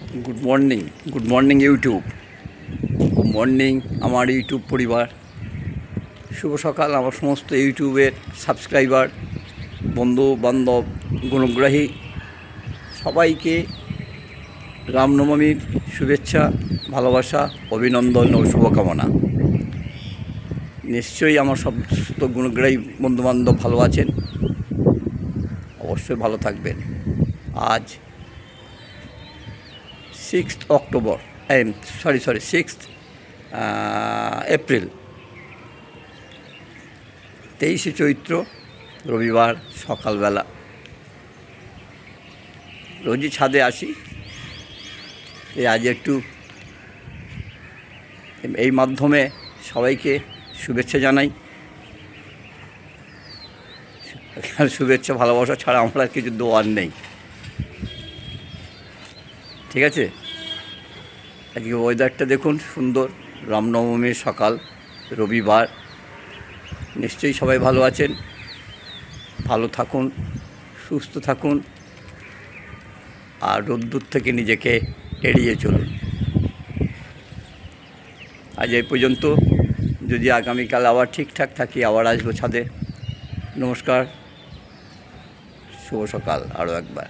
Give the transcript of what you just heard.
Good morning YouTube. Good morning আমার YouTube পরিবার। শুভ সকাল আমার সমস্ত ইউটিউবের সাবস্ক্রাইবার, বন্ধু বান্ধব, গুণগ্রাহী সবাইকে রামনবমীর শুভেচ্ছা, ভালোবাসা, অভিনন্দন ও শুভকামনা। নিশ্চয়ই আমার সমস্ত গুণগ্রাহী বন্ধুবান্ধব ভালো আছেন, অবশ্যই ভালো থাকবেন। আজ 6th এপ্রিল, 23শে চৈত্র, রবিবার সকালবেলা। রোজই ছাদে আসি, আজ একটু এই মাধ্যমে সবাইকে শুভেচ্ছা জানাই। শুভেচ্ছা ভালোবাসা ছাড়া আমার আর কিছু দোয়ার নেই, ঠিক আছে। আজকে ওয়েদারটা দেখুন, সুন্দর। রামনবমীর সকাল, রবিবার। নিশ্চয়ই সবাই ভালো আছেন, ভালো থাকুন, সুস্থ থাকুন, আর রোদ্দুর থেকে নিজেকে এড়িয়ে চলুন। আজ এই পর্যন্ত। যদি আগামীকাল আবার ঠিকঠাক থাকি, আবার আসবো ছাদে। নমস্কার, শুভ সকাল আরও একবার।